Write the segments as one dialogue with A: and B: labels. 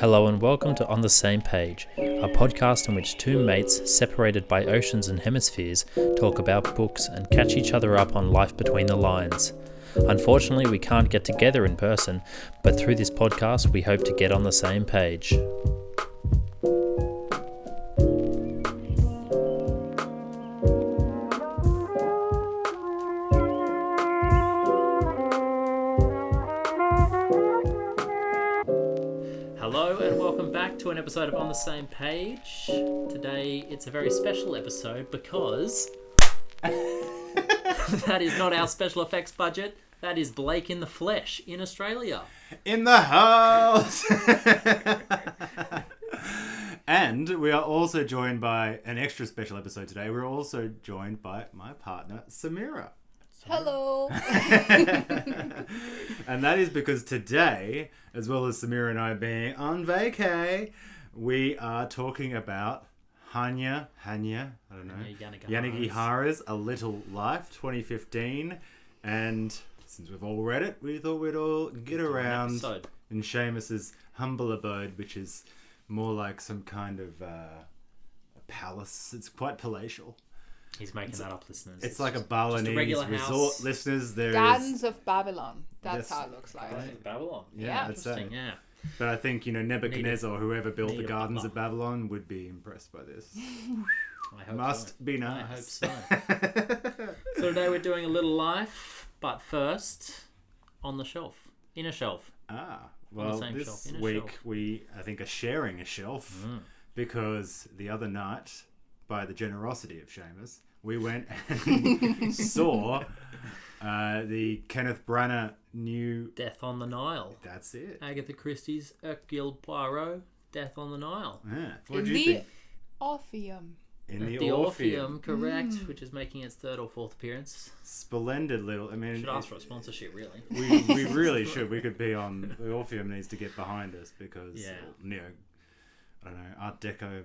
A: Hello and welcome to On the Same Page, a podcast in which two mates separated by oceans and hemispheres talk about books and catch each other up on life between the lines. Unfortunately, we can't get together in person, but through this podcast we hope to get on the same page. Hello and welcome back to an episode of On the Same Page. Today it's a very special episode because that is not our special effects budget. That is Blake in the flesh in Australia.
B: In the house! And we are also joined by an extra special episode today. We're also joined by my partner, Samira.
C: Hello.
B: And that is because today, as well as Samira and I being on vacay, we are talking about Hanya, I don't know, Yanigihara's A Little Life, 2015. And since we've all read it, we thought we'd all get around in Seamus's humble abode, which is more like some kind of a palace. It's quite palatial.
A: He's making that up, listeners.
B: It's like a Balinese resort, listeners.
C: Gardens of Babylon. That's how it looks like.
A: Gardens of Babylon.
C: Yeah.
A: Interesting, yeah.
B: But I think, Nebuchadnezzar or whoever built the Gardens of Babylon would be impressed by this.
A: I hope
B: Must be nice.
A: I hope so. So today we're doing A Little Life, but first, on the shelf. In a shelf.
B: Well,
A: same
B: this
A: shelf. In a
B: week
A: shelf.
B: we, I think, are sharing a shelf because the other night, by the generosity of Seamus, we went and saw the Kenneth Branagh new...
A: Death on the Nile.
B: That's it.
A: Agatha Christie's Hercule Poirot, Death on the Nile.
B: Yeah. What
C: In
B: did you
C: the
B: think?
C: Orpheum.
B: In
A: the Orpheum, correct, which is making its third or fourth appearance.
B: Splendid little... I mean,
A: Should ask for a sponsorship, really.
B: We really should. We could be on... The Orpheum needs to get behind us because, I don't know, Art Deco...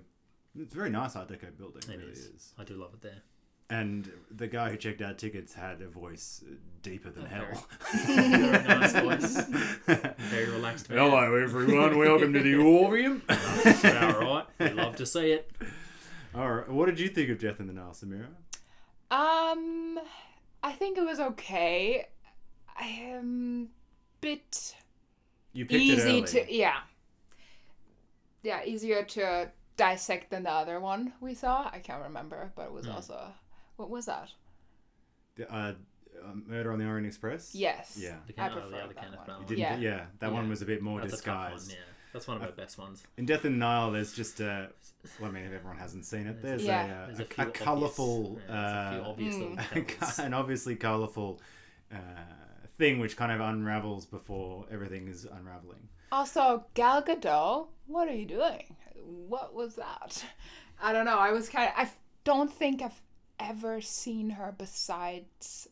B: It's a very nice Art Deco building. It really is.
A: I do love it there.
B: And the guy who checked out tickets had a voice deeper than hell.
A: Very nice voice. Very relaxed man.
B: Hello, everyone. Welcome to the Orpheum.
A: All right. We love to see it.
B: All right. What did you think of Death in the Nile, Samira?
C: I think it was okay. Bit
B: You picked
C: easy
B: it early.
C: to easier to dissect than the other one we saw. I can't remember, but it was also... What was that?
B: The, Murder on the Orient Express?
C: Yes.
B: Yeah.
C: I prefer that one.
B: That one was a bit more
A: That's
B: disguised.
A: A tough one, That's one of our best ones.
B: In Death in the Nile, there's just if everyone hasn't seen it, there's a colourful, an obviously colourful thing which kind of unravels before everything is unraveling.
C: Also, Gal Gadot, what are you doing? What was that? I don't know. I don't think I've ever seen her besides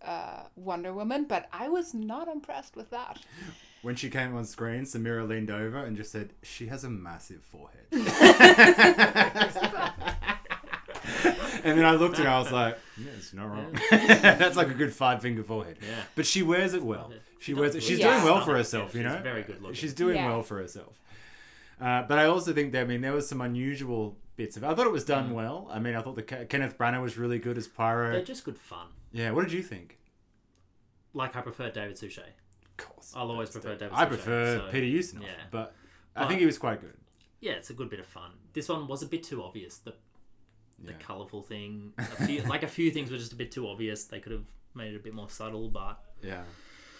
C: Wonder Woman, but I was not impressed with that.
B: When she came on screen, Samira leaned over and just said, "She has a massive forehead." And then I looked at her, I was like, "Yeah, it's not wrong." That's like a good 5-finger forehead.
A: Yeah.
B: But she wears it well. She's doing well for herself,
A: She's very good looking.
B: She's doing well for herself. But I also think that, there was some unusual bits of it. I thought it was done well. I thought the Kenneth Branagh was really good as Poirot.
A: They're just good fun.
B: Yeah, what did you think?
A: I prefer David Suchet.
B: Of course.
A: I'll always prefer David Suchet.
B: I prefer Peter Ustinov, but I think he was quite good.
A: Yeah, it's a good bit of fun. This one was a bit too obvious. The colourful thing. A few things were just a bit too obvious. They could have made it a bit more subtle, but...
B: Yeah.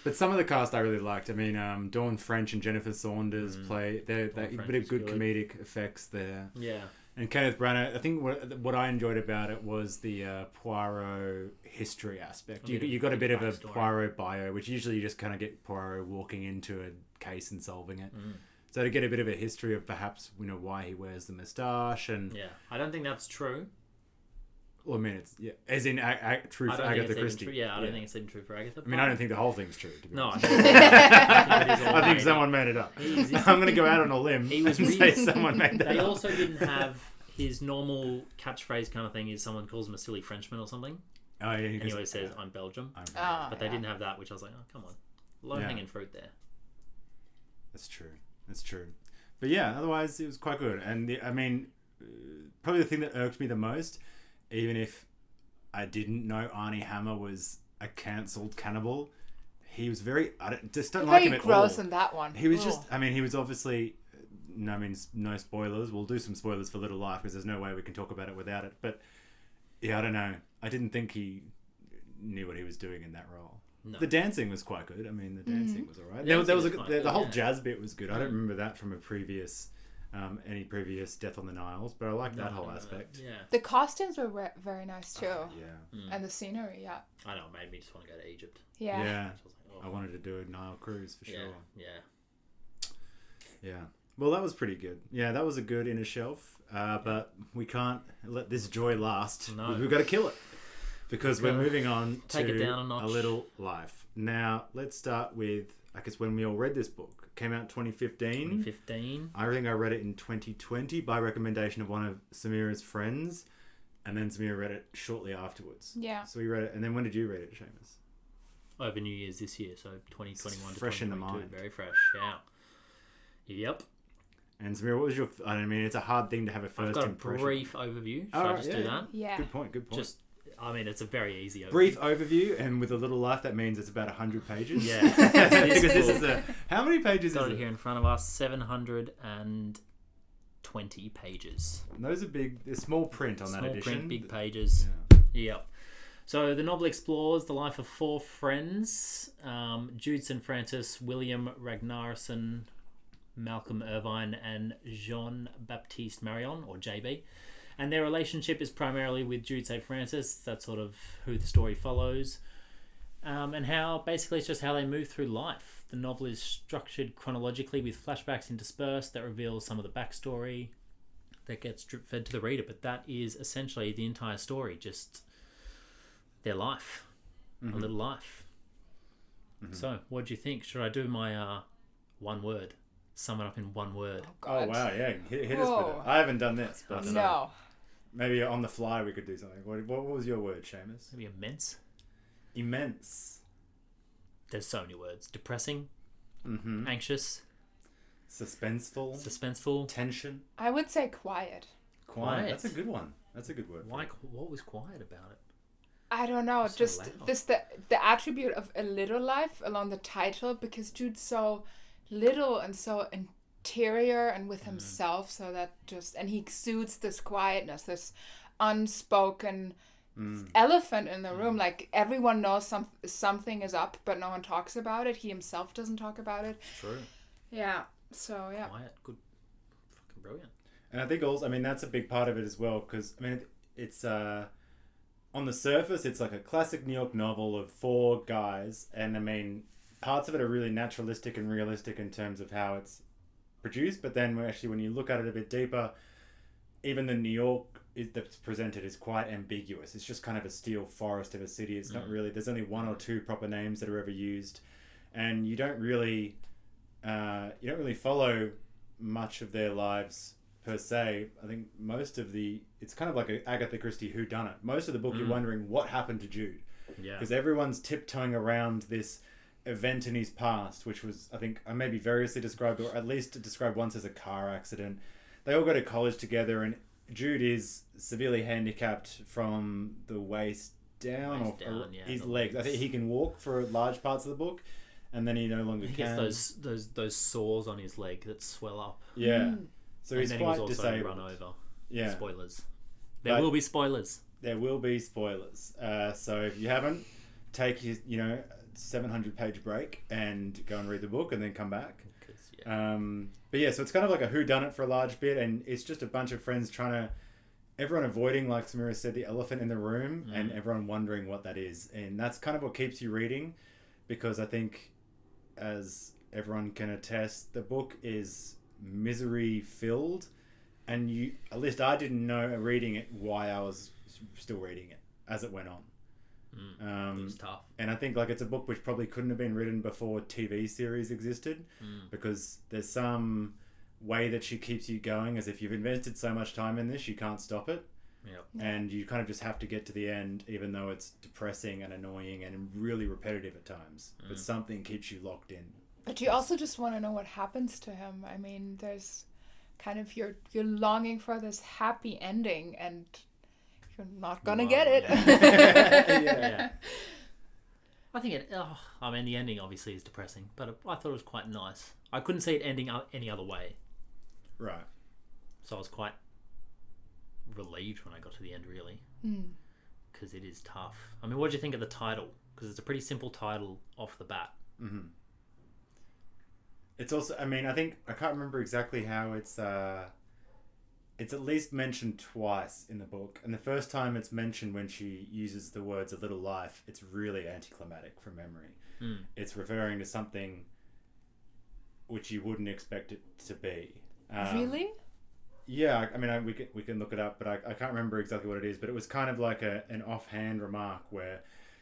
B: But some of the cast I really liked. Dawn French and Jennifer Saunders play. They're a bit of good comedic effects there.
A: Yeah.
B: And Kenneth Branagh, I think what I enjoyed about it was the Poirot history aspect. You got a bit of a Poirot bio, which usually you just kind of get Poirot walking into a case and solving it. So to get a bit of a history of perhaps why he wears the moustache and...
A: Yeah, I don't think that's true.
B: Well, it's as in true for Agatha Christie.
A: I don't think it's even true for Agatha.
B: I don't think the whole thing's true. To be honest.
A: I
B: think someone made it up. I'm going to go out on a limb and say someone made that up.
A: They also didn't have his normal catchphrase kind of thing. Is someone calls him a silly Frenchman or something?
B: Oh yeah.
A: And he always says, "I'm Belgium," but they didn't have that, which I was like, "Oh, come on, low hanging fruit there."
B: That's true. But yeah, otherwise it was quite good. And probably the thing that irked me the most, even if I didn't know Arnie Hammer was a cancelled cannibal, he was very... I just don't like him at all.
C: Very gross in that one.
B: He was just... I mean, he was obviously... no spoilers. We'll do some spoilers for Little Life because there's no way we can talk about it without it. But yeah, I don't know. I didn't think he knew what he was doing in that role. No. The dancing was quite good. I mean, the dancing was alright. The whole jazz bit was good. I don't remember that from a previous... any previous Death on the Niles, but I like that whole aspect.
A: Yeah.
C: The costumes were very nice too.
B: Yeah.
C: And the scenery, yeah.
A: I know, it made me just want to go to Egypt.
C: Yeah.
B: Yeah. I wanted to do a Nile cruise for sure.
A: Yeah.
B: Yeah. Well, that was pretty good. Yeah, that was a good inner shelf. But we can't let this joy last.
A: No.
B: We've got to kill it. Because we're moving on
A: take
B: to
A: it down a notch.
B: A Little Life. Now, let's start with, I guess, when we all read this book. It came out 2015. I think I read it in 2020 by recommendation of one of Samira's friends. And then Samira read it shortly afterwards.
C: Yeah.
B: So we read it. And then when did you read it, Seamus?
A: Over New Year's this year, so 2021 to
B: fresh in the
A: 2022.
B: mind.
A: Very fresh, yeah. Yep.
B: And Samira, what was your... I mean, it's a hard thing to have a first impression.
A: I've got a brief overview. Should I just do that?
C: Yeah.
B: Good point.
A: It's a very easy overview.
B: Brief overview, and with A Little Life, that means it's about 100 pages.
A: Yeah.
B: Because this is how many pages
A: got
B: is
A: it here in front of us, 720 pages.
B: And those are big. There's small print on that edition.
A: Small print, big pages. Yeah. Yep. So the novel explores the life of four friends, Jude St. Francis, William Ragnarsson, Malcolm Irvine, and Jean-Baptiste Marion, or JB. And their relationship is primarily with Jude St. Francis. That's sort of who the story follows. And how, basically, it's just how they move through life. The novel is structured chronologically with flashbacks interspersed that reveal some of the backstory that gets drip-fed to the reader. But that is essentially the entire story, just their life. A little life. So, what do you think? Should I do my one word? Sum it up in one word.
B: Oh wow, yeah. Hit us with it. I haven't done this, but
C: no.
B: Maybe on the fly we could do something. What was your word, Seamus?
A: Maybe immense.
B: Immense.
A: There's so many words. Depressing. Anxious.
B: Suspenseful. Tension.
C: I would say quiet.
B: Quiet. That's a good one. That's a good word.
A: Why? What was quiet about it?
C: I don't know.
A: So
C: just
A: loud.
C: this the attribute of A Little Life along the title, because Jude's so little and so interior and with himself, so that just, and he exudes this quietness, this unspoken elephant in the room. Like everyone knows something is up, but no one talks about it. He himself doesn't talk about it.
A: True.
C: Yeah. So yeah.
A: Quiet. Good. Fucking brilliant.
B: And I think also, I mean, that's a big part of it as well, because I mean, it's on the surface, it's like a classic New York novel of four guys, and I mean, parts of it are really naturalistic and realistic in terms of how it's produced, but then when you look at it a bit deeper, even the New York that's presented is quite ambiguous. It's just kind of a steel forest of a city. It's not really, there's only one or two proper names that are ever used, and you don't really follow much of their lives per se. I think most of it's kind of like an Agatha Christie whodunit. Most of the book you're wondering what happened to Jude.
A: Yeah.
B: Because everyone's tiptoeing around this event in his past, which was, I think, maybe variously described, or at least described once as a car accident. They all go to college together, and Jude is severely handicapped from the waist down, his legs. I think he can walk for large parts of the book, and then he no longer can.
A: He gets those sores on his leg that swell up.
B: Yeah. So he's
A: then
B: quite
A: he was also
B: disabled.
A: run over.
B: Yeah.
A: Spoilers. There will be spoilers.
B: There will be spoilers. So if you haven't, take his 700-page break and go and read the book and then come back. But yeah, so it's kind of like a whodunit for a large bit, and it's just a bunch of friends everyone avoiding, like Samira said, the elephant in the room, and everyone wondering what that is. And that's kind of what keeps you reading, because I think, as everyone can attest, the book is misery filled, and at least I didn't know reading it why I was still reading it as it went on.
A: It's tough.
B: And I think it's a book which probably couldn't have been written before TV series existed, because there's some way that she keeps you going, as if you've invested so much time in this, you can't stop it.
A: Yep.
B: And you kind of just have to get to the end, even though it's depressing and annoying and really repetitive at times. But something keeps you locked in.
C: But you also just want to know what happens to him. I mean, there's kind of you're longing for this happy ending, and you're not gonna get it.
A: Yeah. I think the ending obviously is depressing, but I thought it was quite nice. I couldn't see it ending any other way.
B: Right.
A: So I was quite relieved when I got to the end, really. Because it is tough. I mean, what do you think of the title? Because it's a pretty simple title off the bat.
B: Mm-hmm. It's also, I mean, I think, I can't remember exactly how it's at least mentioned twice in the book. And the first time it's mentioned when she uses the words "a little life," it's really anticlimactic from memory. It's referring to something which you wouldn't expect it to be.
C: Really?
B: Yeah, I mean, we can look it up, but I can't remember exactly what it is. But it was kind of like an offhand remark where,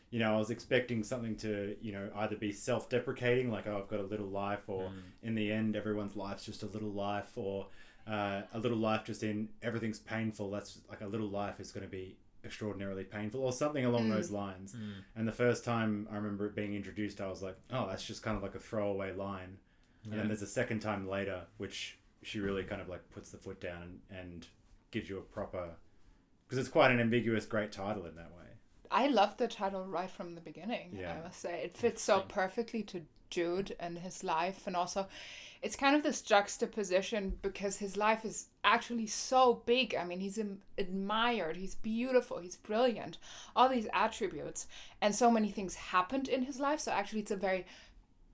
B: you know, I was expecting something to, you know, either be self-deprecating, like, oh, I've got a little life, or in the end, everyone's life's just a little life, or a little life just in everything's painful. That's like a little life is going to be extraordinarily painful, or something along those lines. And the first time I remember it being introduced, I was like, oh, that's just kind of like a throwaway line. And then there's a second time later, which she really kind of like puts the foot down and gives you a proper, because it's quite an ambiguous, great title in that way.
C: I loved the title right from the beginning, I must say. It fits so perfectly to Jude and his life, and also it's kind of this juxtaposition because his life is actually so big. I mean, he's admired, he's beautiful, he's brilliant, all these attributes, and so many things happened in his life, so actually it's a very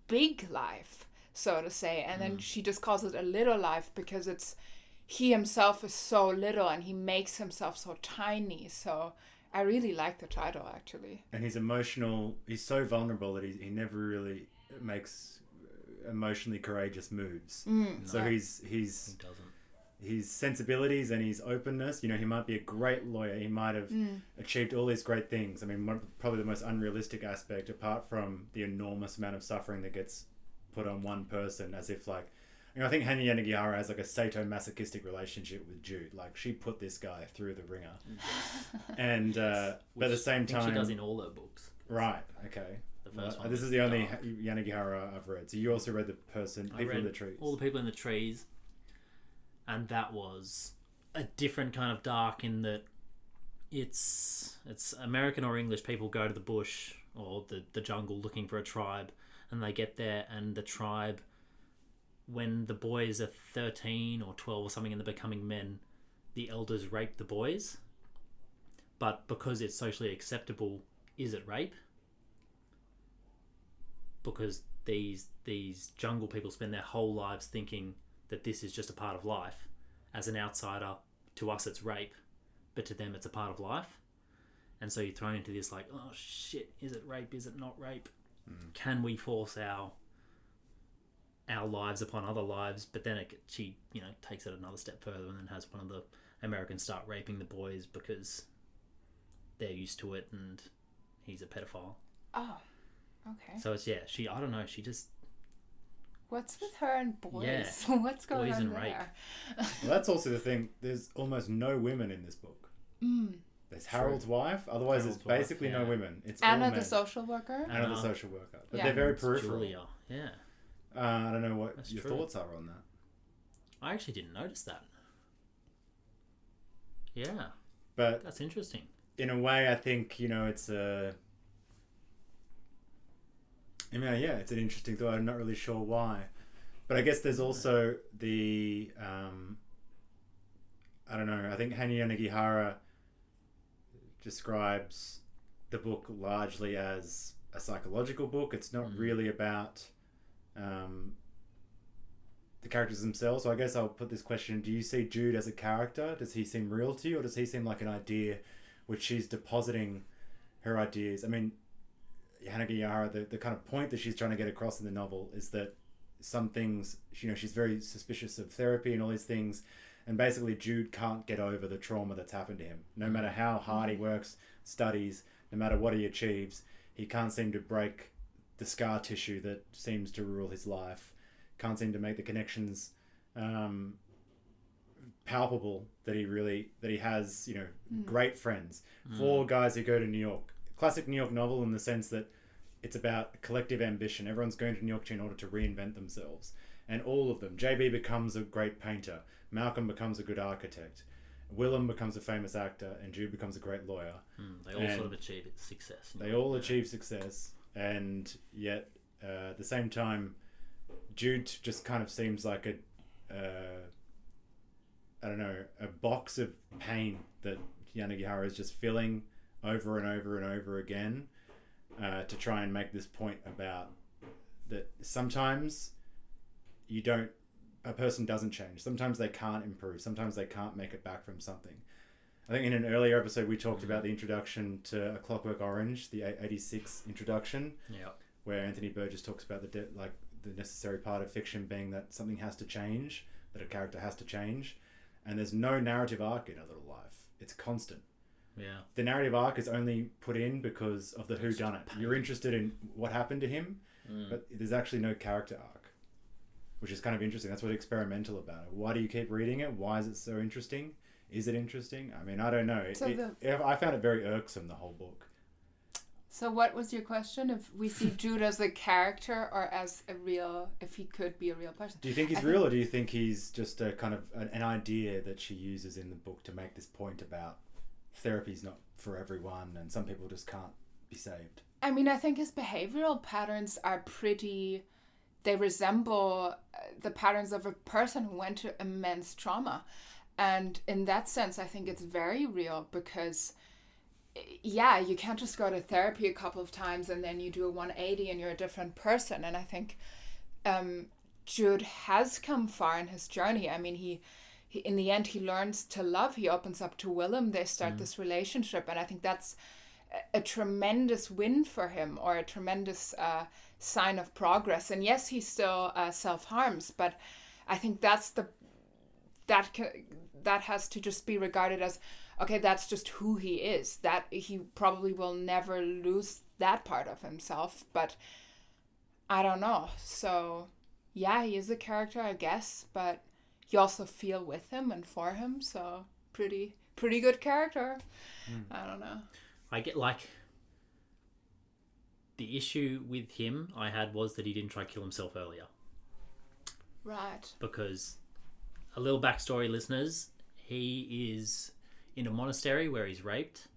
C: big life, so to say. And then she just calls it a little life because he himself is so little and he makes himself so tiny. So I really like the title, actually.
B: And he's emotional. He's so vulnerable that he never really makes emotionally courageous moves. So his sensibilities and his openness, you know, he might be a great lawyer. He might have achieved all these great things. I mean, probably the most unrealistic aspect, apart from the enormous amount of suffering that gets put on one person, as if like, you know, I think Hanya Yanagihara has like a sadomasochistic relationship with Jude. Like, she put this guy through the ringer. And but at the same time,
A: she does in all her books.
B: Right. Okay.
A: The first one.
B: This is the only Yanigihara I've read. So you also read People in the Trees.
A: All the People in the Trees, and that was a different kind of dark in that it's American or English people go to the bush or the jungle looking for a tribe, and they get there, and the tribe, when the boys are 13 or 12 or something and they're becoming men, the elders rape the boys. But because it's socially acceptable, is it rape? Because these jungle people spend their whole lives thinking that this is just a part of life. As an outsider, to us it's rape, but to them it's a part of life. And so you're thrown into this like, oh shit, is it rape? Is it not rape? Can we force our lives upon other lives? But then she, you know, takes it another step further and then has one of the Americans start raping the boys because they're used to it, and he's a pedophile.
C: Oh, okay.
A: So it's I don't know, she just...
C: What's with her and boys?
A: Yeah.
C: What's going
A: boys
C: on
A: and
C: there?
A: rape.
B: Well, that's also the thing. There's almost no women in this book. There's Harold's wife. Otherwise, there's basically no women. It's
C: Anna
B: all
C: the
B: men.
C: social worker.
B: Anna the social worker. But they're very peripheral.
A: Julia, yeah.
B: I don't know what
A: That's
B: your
A: true.
B: thoughts are on that.
A: I actually didn't notice that. Yeah.
B: But
A: that's interesting.
B: In a way, I think, you know, it's a... I mean, yeah, it's an interesting thought. I'm not really sure why. But I guess there's also the... I don't know. I think Hanya Yanagihara describes the book largely as a psychological book. It's not really about the characters themselves. So I guess I'll put this question: do you see Jude as a character? Does he seem real to you, or does he seem like an idea which she's depositing her ideas? I mean, Yanagihara, the kind of point that she's trying to get across in the novel is that some things, you know, she's very suspicious of therapy and all these things. And basically, Jude can't get over the trauma that's happened to him. No matter how hard he works, studies, no matter what he achieves, he can't seem to break the scar tissue that seems to rule his life. Can't seem to make the connections palpable that he has, you know, great friends. 4 guys who go to New York. Classic New York novel in the sense that it's about collective ambition. Everyone's going to New York in order to reinvent themselves. And all of them. JB becomes a great painter. Malcolm becomes a good architect. Willem becomes a famous actor. And Jude becomes a great lawyer.
A: They all sort of achieve success.
B: They all achieve success. And yet, at the same time, Jude just kind of seems like a box of pain that Yanagihara is just filling over and over and over again to try and make this point about that sometimes a person doesn't change. Sometimes they can't improve. Sometimes they can't make it back from something. I think in an earlier episode we talked about the introduction to A Clockwork Orange, the 86 introduction, where Anthony Burgess talks about the necessary part of fiction being that something has to change, that a character has to change, and there's no narrative arc in A Little Life. It's constant.
A: Yeah.
B: The narrative arc is only put in because of the whodunit. You're interested in what happened to him, but there's actually no character arc, which is kind of interesting. That's what's experimental about it. Why do you keep reading it? Why is it so interesting? Is it interesting? I mean, I don't know. I found it very irksome, the whole book.
C: So what was your question? If we see Jude as a character or as if he could be a real person?
B: Do you think he's real, or do you think he's just a kind of an idea that she uses in the book to make this point about therapy's not for everyone and some people just can't be saved?
C: I mean, I think his behavioral patterns are they resemble the patterns of a person who went to immense trauma. And in that sense, I think it's very real because, you can't just go to therapy a couple of times and then you do a 180 and you're a different person. And I think Jude has come far in his journey. I mean, he in the end, he learns to love. He opens up to Willem. They start this relationship. And I think that's a tremendous win for him, or a tremendous sign of progress. And yes, he still self-harms, but I think that has to just be regarded as, okay, that's just who he is. That he probably will never lose that part of himself, but I don't know. So yeah, he is a character, I guess, but you also feel with him and for him, so pretty good character. I don't know.
A: I get the issue with him I had was that he didn't try to kill himself earlier.
C: Right.
A: Because, a little backstory, listeners, he is in a monastery where he's raped,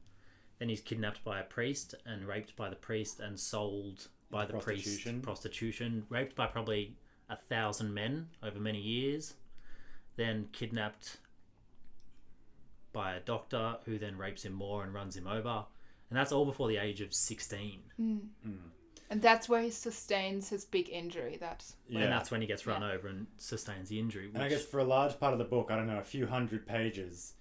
A: then he's kidnapped by a priest and raped by the priest and sold by the priest. Prostitution. Raped by probably 1,000 men over many years, then kidnapped by a doctor who then rapes him more and runs him over. And that's all before the age of 16.
C: And that's where he sustains his big injury.
A: And that's when he gets run over and sustains the injury.
B: And I guess for a large part of the book, I don't know, a few hundred pages,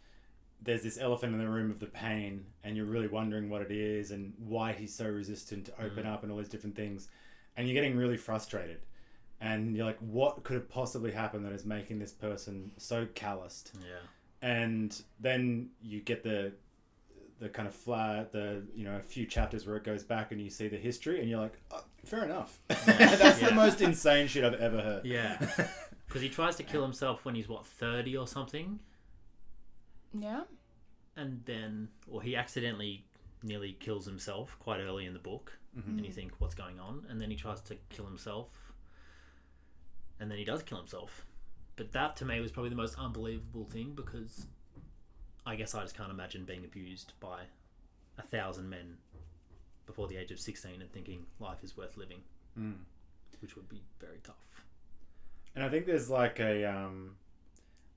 B: there's this elephant in the room of the pain, and you're really wondering what it is and why he's so resistant to open up and all these different things. And you're getting really frustrated. And you're like, what could have possibly happened that is making this person so calloused?
A: Yeah.
B: And then you get the kind of a few chapters where it goes back and you see the history and you're like, oh, fair enough. That's the most insane shit I've ever heard.
A: Yeah. Because he tries to kill himself when he's 30 or something.
C: Yeah.
A: And then, he accidentally nearly kills himself quite early in the book. And you think, what's going on? And then he tries to kill himself. And then he does kill himself. But that to me was probably the most unbelievable thing, because I guess I just can't imagine being abused by 1,000 men before the age of 16 and thinking life is worth living, which would be very tough.
B: And I think there's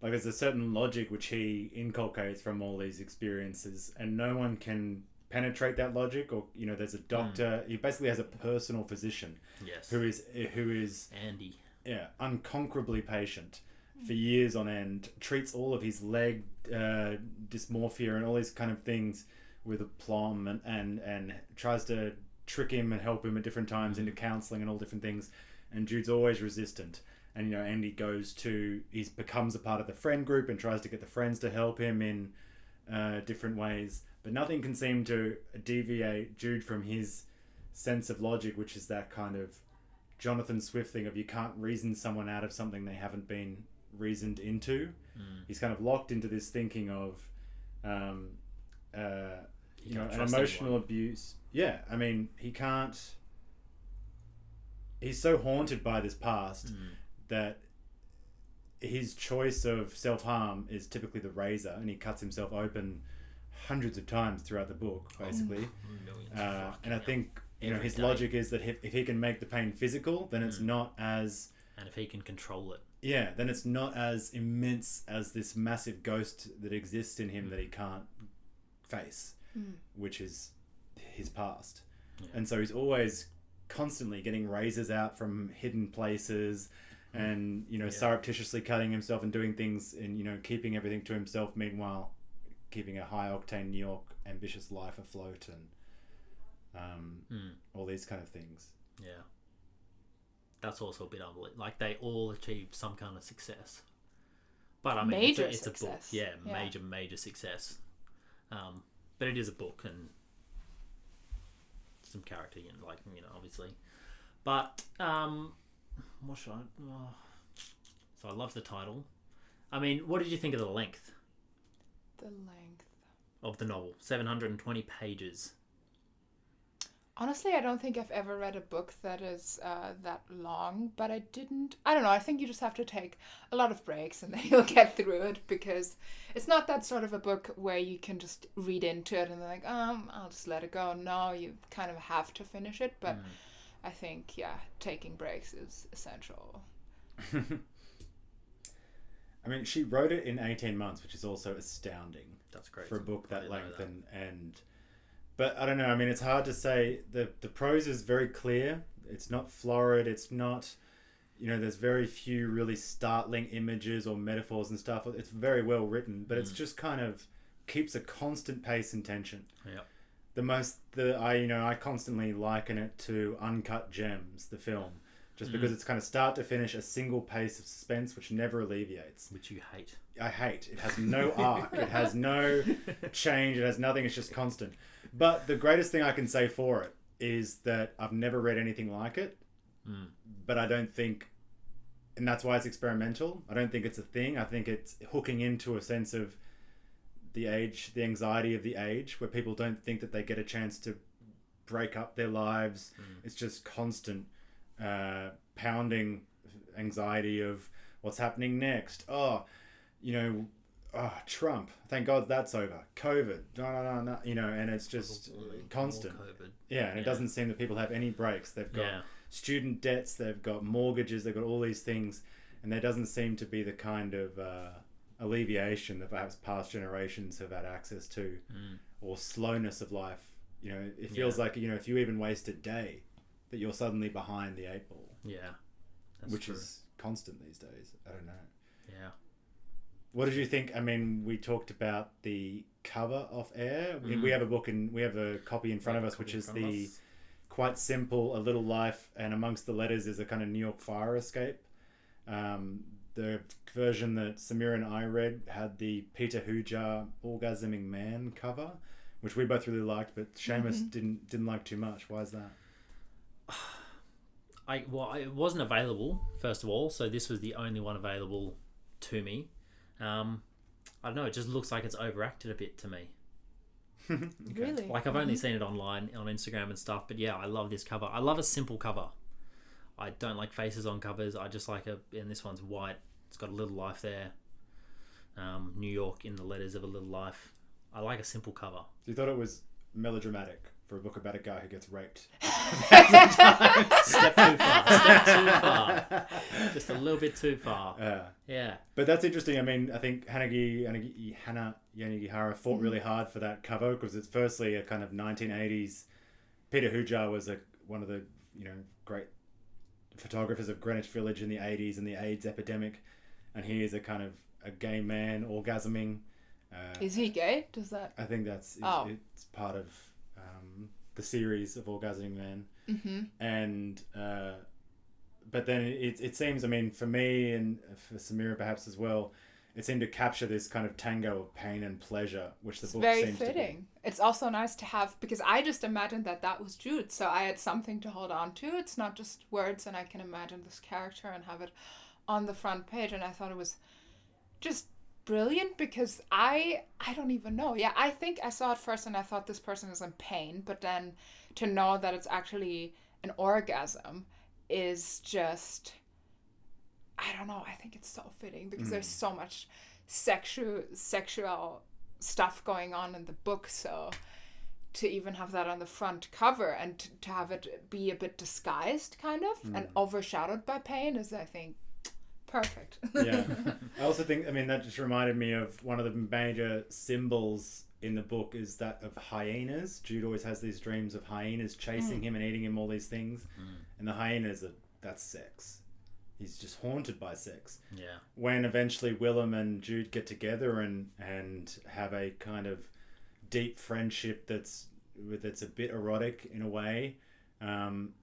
B: there's a certain logic which he inculcates from all these experiences, and no one can penetrate that logic. Or there's a doctor. He basically has a personal physician, who is
A: Andy.
B: Yeah, unconquerably patient for years on end, treats all of his leg dysmorphia and all these kind of things with aplomb, and tries to trick him and help him at different times into counselling and all different things. And Jude's always resistant. And Andy becomes a part of the friend group and tries to get the friends to help him in different ways. But nothing can seem to deviate Jude from his sense of logic, which is that kind of Jonathan Swift thing of you can't reason someone out of something they haven't been reasoned into. He's kind of locked into this thinking of an emotional abuse. Yeah, I mean, he can't he's so haunted by this past that his choice of self-harm is typically the razor, and he cuts himself open hundreds of times throughout the book, basically. And I think his logic is that if he can make the pain physical, then it's not as...
A: And if he can control it.
B: Yeah, then it's not as immense as this massive ghost that exists in him that he can't face, which is his past. Yeah. And so he's always constantly getting razors out from hidden places and, surreptitiously cutting himself and doing things and, keeping everything to himself, meanwhile keeping a high-octane New York ambitious life afloat and all these kind of things.
A: Yeah. That's also a bit unbelievable. Like, they all achieved some kind of success. But, I mean, it's a book. Yeah, major success. But it is a book and some character, obviously. But, what should I... Oh. So I love the title. I mean, what did you think of the length?
C: The length
A: of the novel. 720 pages.
C: Honestly, I don't think I've ever read a book that is that long, but I don't know, I think you just have to take a lot of breaks and then you'll get through it, because it's not that sort of a book where you can just read into it and then I'll just let it go. No, you kind of have to finish it, but I think, taking breaks is essential.
B: I mean, she wrote it in 18 months, which is also astounding.
A: That's great.
B: For a book that length and... But I don't know, I mean, it's hard to say. The prose is very clear. It's not florid. It's not, there's very few really startling images or metaphors and stuff. It's very well written, but it's just kind of keeps a constant pace and tension.
A: Yeah.
B: I constantly liken it to Uncut Gems, the film, just because it's kind of start to finish a single pace of suspense which never alleviates.
A: Which you hate.
B: I hate. It has no arc. It has no change. It has nothing. It's just constant. But the greatest thing I can say for it is that I've never read anything like it, but I don't think, and that's why it's experimental, I don't think it's a thing. I think it's hooking into a sense of the age, the anxiety of the age, where people don't think that they get a chance to break up their lives. It's just constant pounding anxiety of what's happening next. Trump, thank God that's over. COVID, no, and it's just constant. And it doesn't seem that people have any breaks. They've got student debts, they've got mortgages, they've got all these things, and there doesn't seem to be the kind of alleviation that perhaps past generations have had access to, or slowness of life. It feels like, if you even waste a day, that you're suddenly behind the eight ball.
A: Yeah,
B: which is constant these days. I don't know.
A: Yeah.
B: What did you think? I mean, we talked about the cover off air. We have a book and we have a copy in front of us, which is quite simple, A Little Life, and amongst the letters is a kind of New York fire escape. The version that Samira and I read had the Peter Hujar Orgasming Man cover, which we both really liked, but Seamus didn't like too much. Why is that?
A: It wasn't available, first of all, so this was the only one available to me. I don't know, it just looks like it's overacted a bit to me.
C: Really?
A: Like, I've only seen it online on Instagram and stuff, but I love this cover. I love a simple cover. I don't like faces on covers. I just like and this one's white. It's got a little life there. New York in the letters of A Little Life. I like a simple cover.
B: So you thought it was melodramatic for a book about a guy who gets raped?
A: Step too far. Just a little bit too far. Yeah.
B: But that's interesting. I mean, I think Hanya Yanagihara fought really hard for that cover, because it's firstly a kind of 1980s. Peter Hujar was one of the great photographers of Greenwich Village in the 80s and the AIDS epidemic, and he is a kind of a gay man orgasming.
C: Is he gay? Does that?
B: I think it's part of the series of Orgasming Man. And but then it seems, I mean, for me and for Samira perhaps as well, it seemed to capture this kind of tango of pain and pleasure, which the book seems to be. Very fitting.
C: It's also nice to have, because I just imagined that was Jude, so I had something to hold on to. It's not just words, and I can imagine this character and have it on the front page, and I thought it was just brilliant, because I don't even know. Yeah, I think I saw it first and I thought this person is in pain, but then to know that it's actually an orgasm is just, I don't know, I think it's so fitting because there's so much sexual stuff going on in the book, so to even have that on the front cover and to have it be a bit disguised kind of and overshadowed by pain is, I think, perfect.
B: Yeah. I also think, I mean, that just reminded me of one of the major symbols in the book is that of hyenas. Jude always has these dreams of hyenas chasing him and eating him, all these things. And the hyenas, that's sex. He's just haunted by sex.
A: Yeah. When
B: eventually Willem and Jude get together and have a kind of deep friendship that's a bit erotic in a way,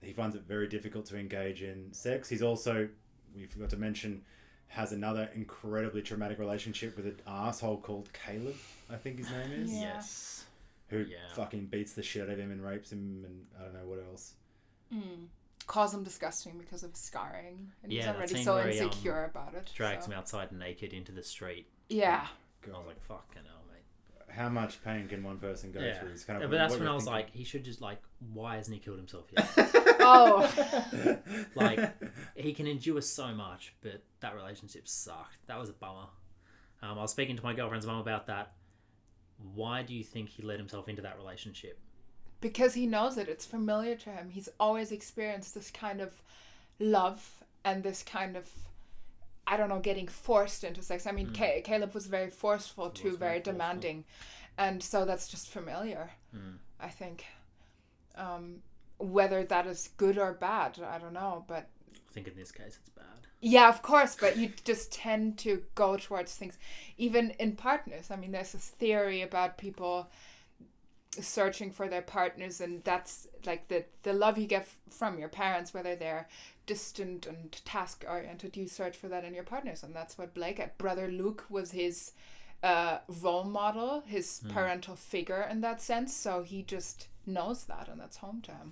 B: he finds it very difficult to engage in sex. He's also, we forgot to mention, has another incredibly traumatic relationship with an asshole called Caleb, I think his name is.
C: Yeah.
A: Yes.
B: Who fucking beats the shit out of him and rapes him and I don't know what else.
C: Calls him disgusting because of scarring. And he's
A: that
C: already
A: scene
C: so
A: where he,
C: insecure about it.
A: drags him outside naked into the street.
C: Yeah.
B: God.
A: I was like, fucking hell, mate.
B: How much pain can one person go through? It's kind of
A: but that's when I was like, he should just, like, why hasn't he killed himself yet?
C: Oh.
A: Like, he can endure so much, but that relationship sucked. That was a bummer. I was speaking to my girlfriend's mum about that. Why do you think he let himself into that relationship?
C: Because he knows it. It's familiar to him. He's always experienced this kind of love and this kind of, I don't know, getting forced into sex. I mean, Caleb was very forceful too, very demanding. And so that's just familiar, I think. Whether that is good or bad, I don't know. But
A: I think in this case it's bad.
C: Yeah, of course, but you just tend to go towards things. Even in partners. I mean, there's this theory about people searching for their partners, and that's like the love you get from your parents, whether they're distant and task oriented, you search for that in your partners, and that's what Blake had. Brother Luke was his role model, his parental figure in that sense, so he just knows that, and that's home to him.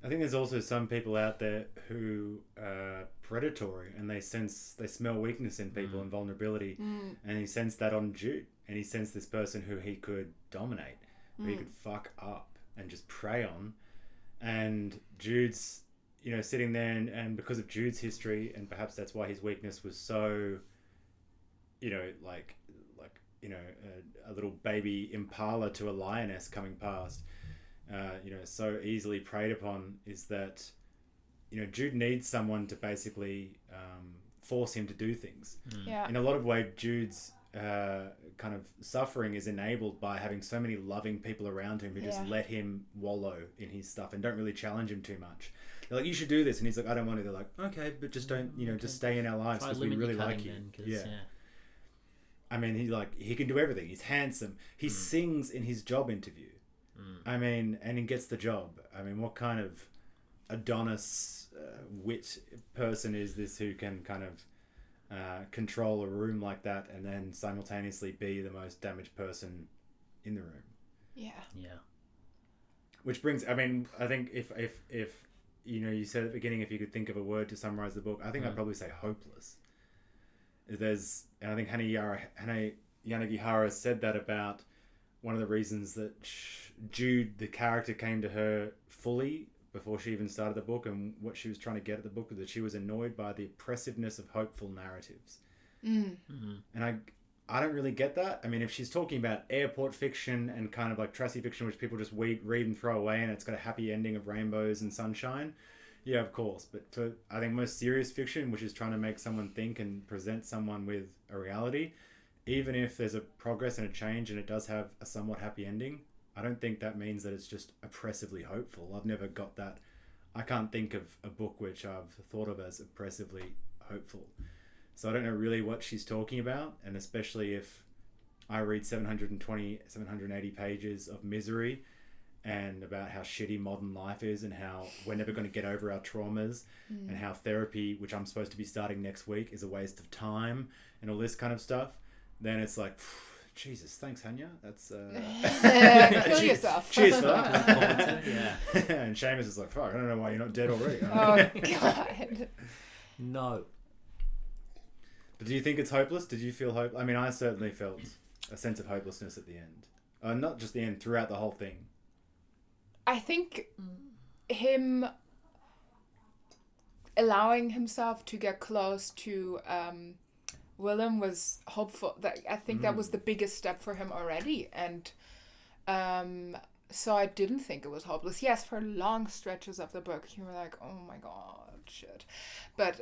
B: I think there's also some people out there who are predatory and they smell weakness in people and vulnerability, and he sensed that on Jude, and he sensed this person who he could dominate, who he could fuck up and just prey on, and Jude's, sitting there and because of Jude's history, and perhaps that's why his weakness was so, a little baby impala to a lioness coming past, so easily preyed upon, is that, Jude needs someone to basically force him to do things.
C: Yeah.
B: In a lot of ways, Jude's kind of suffering is enabled by having so many loving people around him who just let him wallow in his stuff and don't really challenge him too much. They're like, you should do this, and he's like, I don't want to. They're like, okay, but just don't, just stay in our lives because we really like you. I mean, he can do everything. He's handsome. He sings in his job interview. I mean, and he gets the job. I mean, what kind of Adonis wit person is this who can kind of control a room like that and then simultaneously be the most damaged person in the room?
C: Yeah.
B: Which brings, I mean, I think if you said at the beginning, if you could think of a word to summarize the book, I think I'd probably say hopeless. And I think Hanya Yanagihara said that about one of the reasons that Jude, the character, came to her fully before she even started the book, and what she was trying to get at the book was that she was annoyed by the oppressiveness of hopeful narratives. And I don't really get that. I mean, if she's talking about airport fiction and kind of like Tracy fiction, which people just read and throw away, and it's got a happy ending of rainbows and sunshine, yeah, of course. But for, I think, most serious fiction, which is trying to make someone think and present someone with a reality, even if there's a progress and a change and it does have a somewhat happy ending, I don't think that means that it's just oppressively hopeful. I've never got that. I can't think of a book which I've thought of as oppressively hopeful. So I don't know really what she's talking about, and especially if I read 780 pages of misery and about how shitty modern life is and how we're never going to get over our traumas and how therapy, which I'm supposed to be starting next week, is a waste of time and all this kind of stuff, then it's like, Jesus, thanks, Hanya. That's
C: kill yourself.
B: Cheers for that. And Seamus is like, fuck, I don't know why you're not dead already.
C: Oh God.
A: No.
B: But do you think it's hopeless? Did you feel hope? I mean, I certainly felt a sense of hopelessness at the end. Not just the end, throughout the whole thing.
C: I think him allowing himself to get close to Willem was hopeful. That I think that was the biggest step for him already, and so I didn't think it was hopeless. Yes, for long stretches of the book, you were like, "Oh my god, shit," but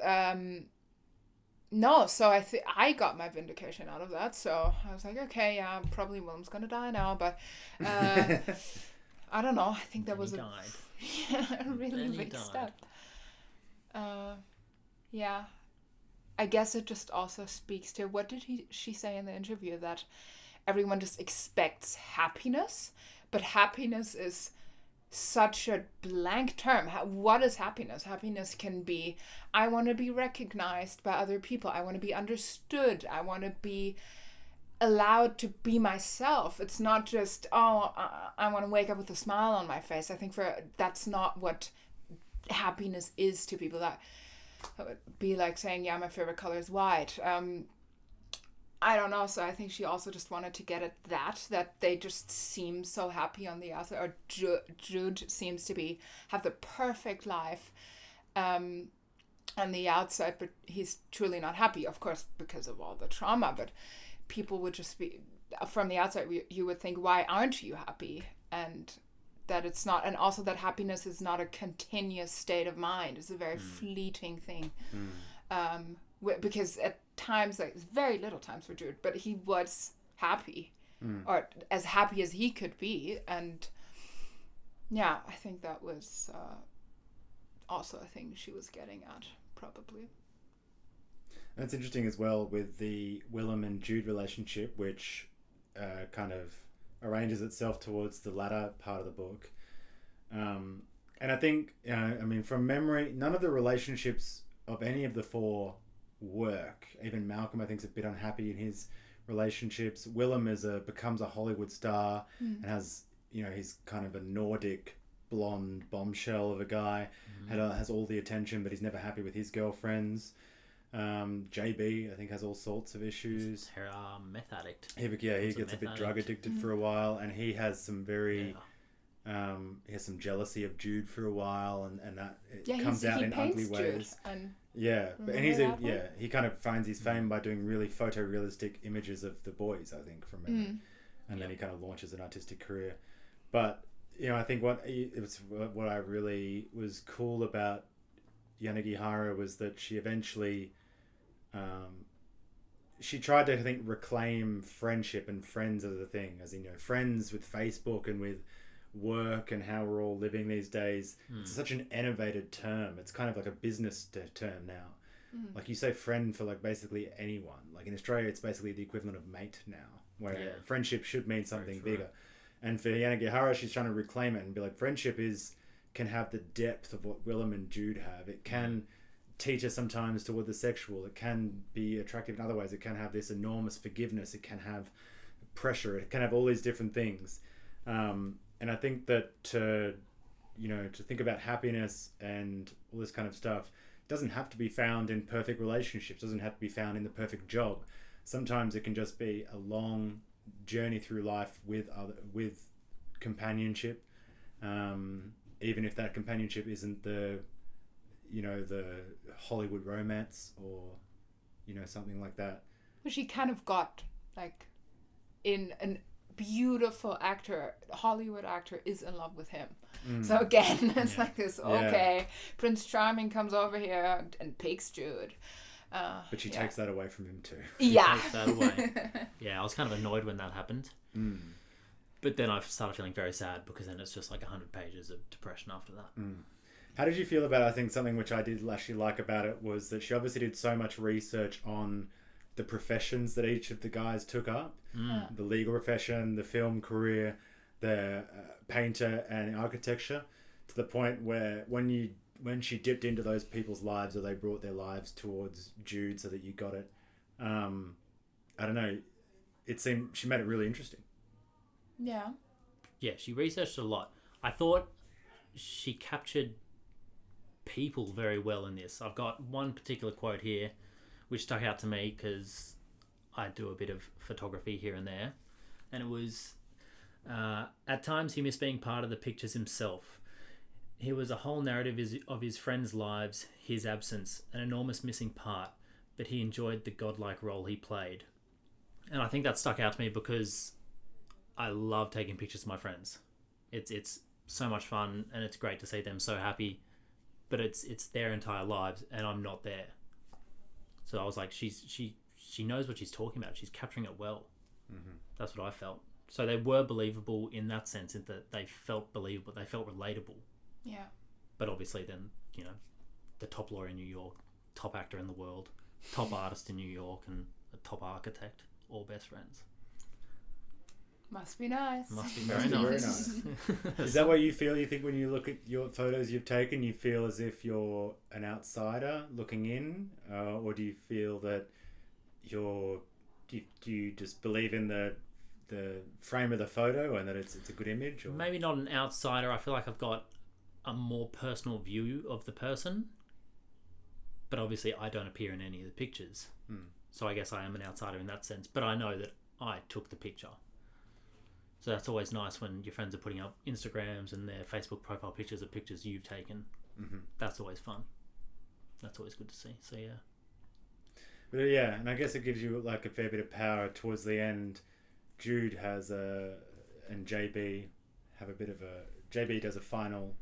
C: no. So I got my vindication out of that. So I was like, okay, yeah, probably Willem's gonna die now, but I don't know. I think that was a really big step. Yeah. I guess it just also speaks to, what did she say in the interview, that everyone just expects happiness, but happiness is such a blank term. What is happiness? Happiness can be, I want to be recognized by other people. I want to be understood. I want to be allowed to be myself. It's not just, I want to wake up with a smile on my face. I think that's not what happiness is to people. That would be like saying, yeah, my favorite color is white. I don't know. So I think she also just wanted to get at that they just seem so happy on the outside. Or Jude seems to have the perfect life on the outside, but he's truly not happy, of course, because of all the trauma. But people would just be, from the outside, you would think, why aren't you happy? And that it's not, and also that happiness is not a continuous state of mind. It's a very fleeting thing. Because at times, like very little times for Jude, but he was happy, or as happy as he could be. And yeah, I think that was also a thing she was getting at, probably.
B: That's interesting as well with the Willem and Jude relationship, which kind of arranges itself towards the latter part of the book. And I think, from memory, none of the relationships of any of the four work. Even Malcolm, I think, is a bit unhappy in his relationships. Willem becomes a Hollywood star and has, he's kind of a Nordic blonde bombshell of a guy, has all the attention, but he's never happy with his girlfriends. JB, I think, has all sorts of issues.
A: Meth addict.
B: He gets a bit drug addicted for a while, and he has some he has some jealousy of Jude for a while, and that comes out in ugly ways. He kind of finds his fame by doing really photorealistic images of the boys, I think, from memory, and then he kind of launches an artistic career. But I think what I really was cool about Yanagihara was that she eventually she tried to, I think, reclaim friendship and friends as a thing, as in, friends with Facebook and with work and how we're all living these days. It's such an innovated term. It's kind of like a business term now. Like, you say friend for like basically anyone. Like in Australia, it's basically the equivalent of mate now, where friendship should mean something bigger. And for Yanagihara, she's trying to reclaim it and be like, friendship can have the depth of what Willem and Jude have. It can teeter sometimes toward the sexual. It can be attractive in other ways. It can have this enormous forgiveness. It can have pressure. It can have all these different things. And I think that to think about happiness and all this kind of stuff doesn't have to be found in perfect relationships. Doesn't have to be found in the perfect job. Sometimes it can just be a long journey through life with companionship. Even if that companionship isn't the Hollywood romance or, something like that.
C: Which she kind of got, like, in an beautiful actor, Hollywood actor, is in love with him. So again, it's like this, Prince Charming comes over here and picks Jude.
B: But she takes that away from him too.
C: Yeah.
A: Takes that away. Yeah, I was kind of annoyed when that happened. But then I started feeling very sad, because then it's just like 100 pages of depression after that.
B: How did you feel about it? I think something which I did actually like about it was that she obviously did so much research on the professions that each of the guys took up. The legal profession, the film career, the painter and architecture, to the point where when she dipped into those people's lives, or they brought their lives towards Jude so that you got it, I don't know, it seemed she made it really interesting.
C: Yeah,
A: she researched a lot. I thought she captured people very well in this. I've got one particular quote here which stuck out to me, because I do a bit of photography here and there, and it was, at times he missed being part of the pictures himself. He was a whole narrative of his friends' lives, his absence, an enormous missing part, but he enjoyed the godlike role he played. And I think that stuck out to me because I love taking pictures of my friends. It's so much fun, and it's great to see them so happy, but it's their entire lives, and I'm not there. So I was like, she knows what she's talking about. She's capturing it well. Mm-hmm. That's what I felt. So they were believable in that sense, in that they felt believable. They felt relatable.
C: Yeah.
A: But obviously then, the top lawyer in New York, top actor in the world, top artist in New York, and a top architect, all best friends.
C: Must be nice.
A: Must be very nice.
B: Is that what you feel? You think when you look at your photos you've taken, you feel as if you're an outsider looking in? Or do you feel that do you just believe in the frame of the photo and that it's a good image? Or?
A: Maybe not an outsider. I feel like I've got a more personal view of the person, but obviously I don't appear in any of the pictures. So I guess I am an outsider in that sense, but I know that I took the picture. So that's always nice when your friends are putting up Instagrams and their Facebook profile pictures of pictures you've taken. Mm-hmm. That's always fun. That's always good to see. So yeah.
B: But yeah, and I guess it gives you like a fair bit of power towards the end. Jude has and JB have a bit of JB does a final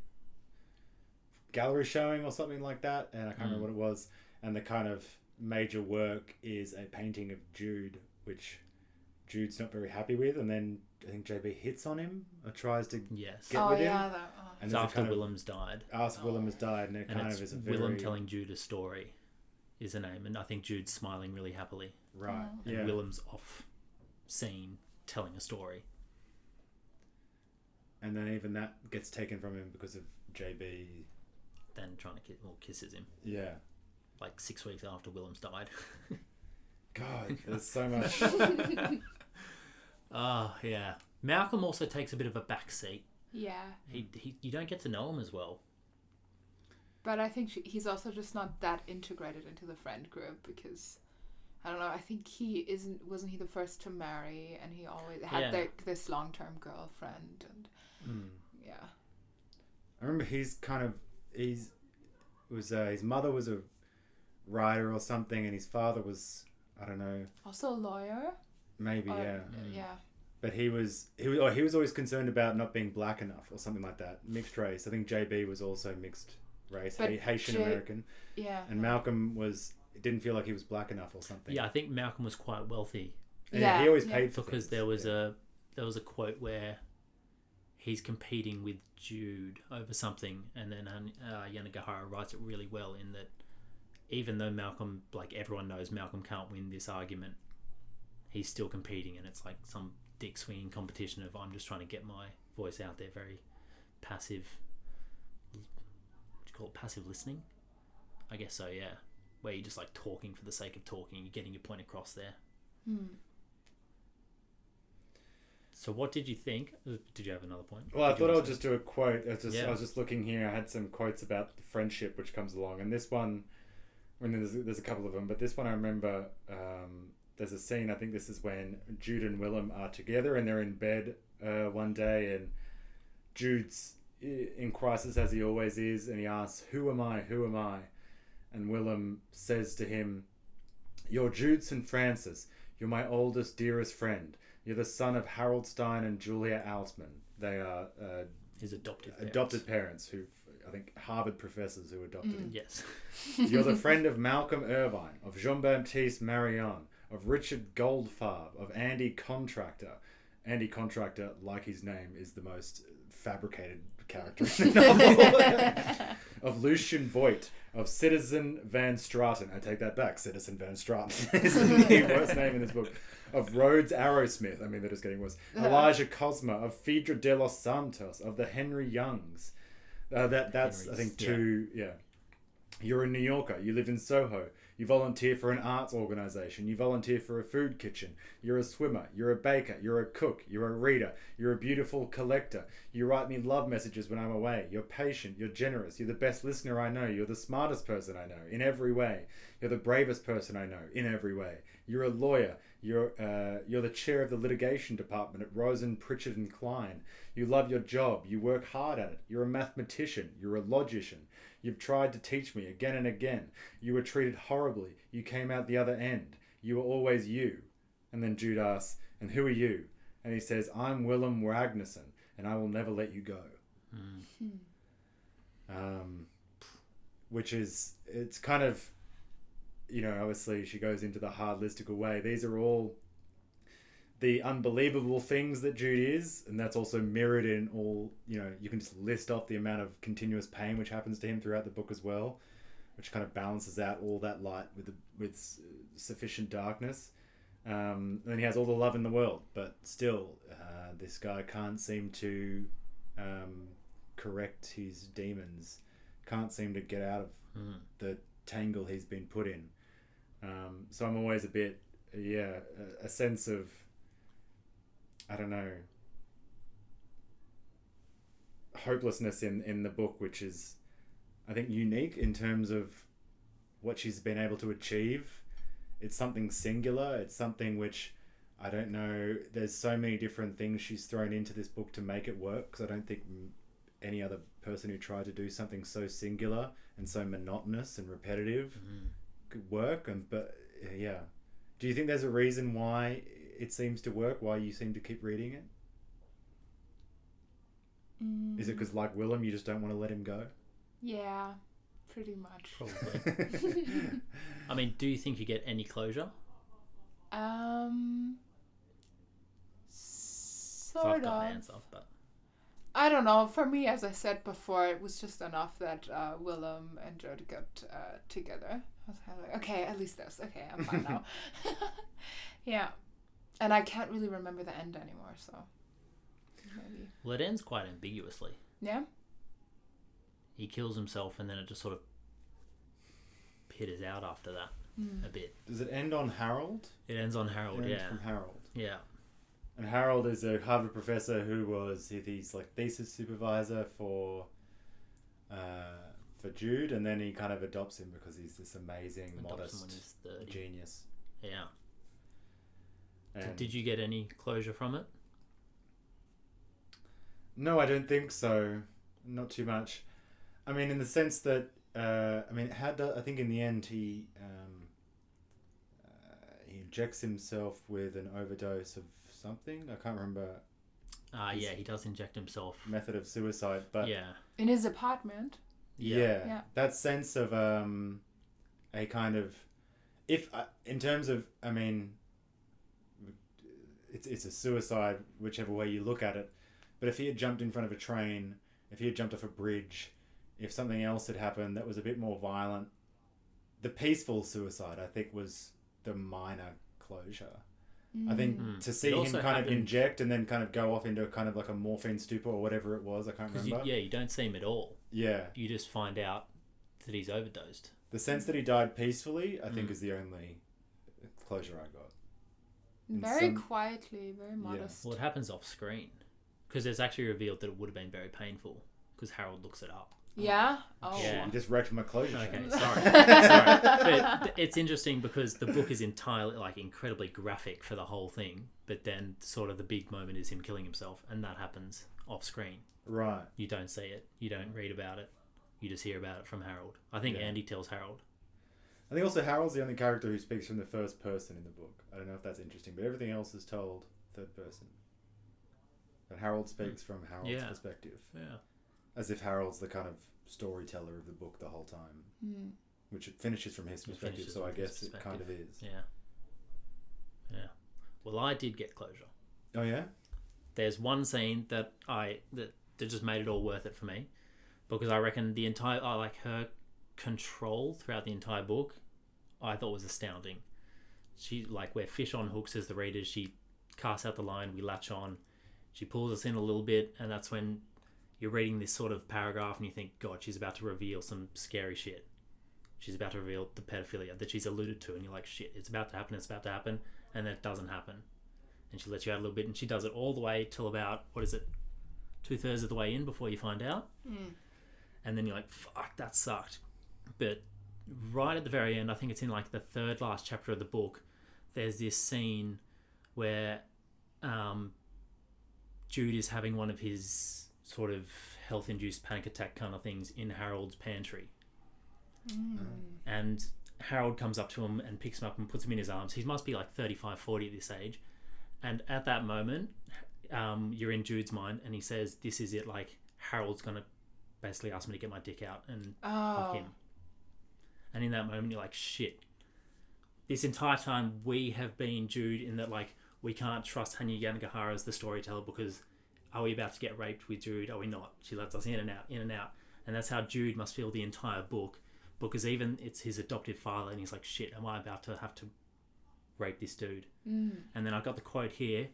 B: gallery showing or something like that, and I can't remember what it was. And the kind of major work is a painting of Jude, which Jude's not very happy with, and then I think JB hits on him or tries to get with him.
A: And it's after Willem's died.
B: After Willem has died, and it kind of is a very...
A: Willem telling Jude a story is the name, and I think Jude's smiling really happily.
B: Right.
A: And Willem's off scene telling a story.
B: And then even that gets taken from him because of JB...
A: Then trying to kisses him.
B: Yeah.
A: Like 6 weeks after Willem's died.
B: God, there's so much.
A: Yeah. Malcolm also takes a bit of a back seat.
C: Yeah.
A: You don't get to know him as well.
C: But I think he's also just not that integrated into the friend group because, I don't know, I think wasn't he the first to marry, and he always had this long-term girlfriend, and yeah.
B: I remember his mother was a writer or something, and his father was, I don't know,
C: also a lawyer.
B: Maybe, yeah.
C: Yeah.
B: But he was always concerned about not being black enough or something like that. Mixed race. I think JB was also mixed race, Haitian American.
C: Yeah.
B: And Malcolm didn't feel like he was black enough or something.
A: Yeah, I think Malcolm was quite wealthy.
B: Yeah, he always paid for
A: because
B: things.
A: there was a quote where he's competing with Jude over something, and then Yanigihara writes it really well in that even though Malcolm, like everyone knows Malcolm can't win this argument, he's still competing, and it's like some dick swinging competition of I'm just trying to get my voice out there. Very passive. What do you call it? Passive listening? I guess so, yeah. Where you're just like talking for the sake of talking, you're getting your point across there. So what did you think? Did you have another point?
B: Well, I thought I'll just do a quote. I was just looking here. I had some quotes about the friendship which comes along, and this one, there's a couple of them, but this one I remember. There's a scene. I think this is when Jude and Willem are together, and they're in bed one day, and Jude's in crisis as he always is, and he asks, "Who am I? Who am I?" And Willem says to him, "You're Jude St. Francis. You're my oldest, dearest friend. You're the son of Harold Stein and Julia Altman. They are
A: his adopted parents
B: who, I think, Harvard professors who adopted him.
A: Yes.
B: You're the friend of Malcolm Irvine, of Jean-Baptiste Marion, of Richard Goldfarb, of Andy Contractor." Andy Contractor, like his name, is the most fabricated character in the novel. "Of Lucian Voigt, of Citizen Van Straten." I take that back. Citizen Van Straten is the worst name in this book. "Of Rhodes Arrowsmith." I mean, they're just getting worse. "Elijah Cosma, of Phaedra de los Santos, of the Henry Youngs." That's Henry's, I think, two. Yeah. "You're a New Yorker. You live in Soho. You volunteer for an arts organisation. You volunteer for a food kitchen. You're a swimmer. You're a baker. You're a cook. You're a reader. You're a beautiful collector. You write me love messages when I'm away. You're patient. You're generous. You're the best listener I know. You're the smartest person I know in every way. You're the bravest person I know in every way. You're a lawyer. You're the chair of the litigation department at Rosen, Pritchard and Klein. You love your job. You work hard at it. You're a mathematician. You're a logician. You've tried to teach me again and again. You were treated horribly. You came out the other end. You were always you. And then Jude asks, and who are you? And he says, I'm Willem Ragnarsson, and I will never let you go. Which is, it's kind of, obviously she goes into the hard listicle way. These are all the unbelievable things that Jude is, and that's also mirrored in all, you can just list off the amount of continuous pain which happens to him throughout the book as well, which kind of balances out all that light with sufficient darkness. And then he has all the love in the world, but still, this guy can't seem to correct his demons, can't seem to get out of the tangle he's been put in. So I'm always a bit, a sense of, I don't know, hopelessness in the book, which is, I think, unique in terms of what she's been able to achieve. It's something singular. It's something which, I don't know, there's so many different things she's thrown into this book to make it work, because I don't think any other person who tried to do something so singular and so monotonous and repetitive could work. But do you think there's a reason why it seems to work, why you seem to keep reading it? Is it because, like Willem, you just don't want to let him go?
C: Yeah, pretty much.
A: Probably. I mean, do you think you get any closure?
C: Sort
A: I've got
C: of.
A: an answer, but
C: I don't know. For me, as I said before, it was just enough that Willem and Jude got together. I was kind of like, okay, at least this. Okay, I'm fine now. Yeah. And I can't really remember the end anymore, so maybe.
A: Well, it ends quite ambiguously.
C: Yeah?
A: He kills himself, and then it just sort of pitters out after that a bit.
B: Does it end on Harold?
A: It ends on Harold,
B: It ends
A: yeah.
B: from Harold.
A: Yeah.
B: And Harold is a Harvard professor who was his like thesis supervisor for Jude, and then he kind of adopts him because he's this amazing,
A: Adopts him when
B: modest
A: he's 30.
B: genius.
A: Yeah.
B: And
A: Did you get any closure from it?
B: No, I don't think so. Not too much. I mean, in the sense that I think in the end he injects himself with an overdose of something. I can't remember.
A: Yeah, he does inject himself.
B: Method of suicide, but
A: Yeah.
C: In his apartment.
B: yeah, that sense of a kind of, in terms of, I mean, it's a suicide whichever way you look at it, but if he had jumped in front of a train, if he had jumped off a bridge, if something else had happened that was a bit more violent, the peaceful suicide, I think, was the minor closure. I think to see him kind of inject and then kind of go off into kind of like a morphine stupor or whatever it was, I can't remember.
A: You don't see him at all.
B: Yeah.
A: You just find out that he's overdosed.
B: The sense that he died peacefully, I think, is the only closure I got.
C: Very quietly, very modest.
A: Well, it happens off screen. Because it's actually revealed that it would have been very painful. Because Harold looks it up.
C: Yeah? Oh.
A: Yeah.
B: You just wrecked my closure.
A: Okay,
B: Shane.
A: sorry. But it's interesting because the book is entirely, incredibly graphic for the whole thing. But then sort of the big moment is him killing himself. And that happens off screen.
B: Right.
A: You don't see it. You don't read about it. You just hear about it from Harold. I think Andy tells Harold.
B: I think also Harold's the only character who speaks from the first person in the book. I don't know if that's interesting, but everything else is told third person. But Harold speaks from Harold's perspective.
A: Yeah.
B: As if Harold's the kind of storyteller of the book the whole time. Which it finishes from his perspective, so I guess it kind of is.
A: Yeah. Yeah. Well, I did get closure.
B: Oh, yeah?
A: There's one scene that just made it all worth it for me. Because I reckon her control throughout the entire book, I thought was astounding. She, we're fish on hooks as the readers. She casts out the line, we latch on. She pulls us in a little bit, and that's when you're reading this sort of paragraph and you think, God, she's about to reveal some scary shit. she's about to reveal the pedophilia that she's alluded to, and you're like, shit, it's about to happen, and then it doesn't happen. And she lets you out a little bit, and she does it all the way till about, 2/3 of the way in before you find out. And then you're like, fuck, that sucked. But right at the very end, I think it's in like the third last chapter of the book, there's this scene where Jude is having one of his sort of health-induced panic attack kind of things in Harold's pantry. And Harold comes up to him and picks him up and puts him in his arms. He must be like 35, 40 at this age. And at that moment, you're in Jude's mind, and he says, this is it, like, Harold's going to basically ask me to get my dick out and fuck him. And in that moment, you're like, shit. This entire time, we have been Jude in that, like, we can't trust Hanya Yanagihara as the storyteller because are we about to get raped with Jude? Are we not? She lets us in and out, in and out. And that's how Jude must feel the entire book, because even it's his adoptive father, and he's like, shit, am I about to have to rape this dude? And then I've got the quote here.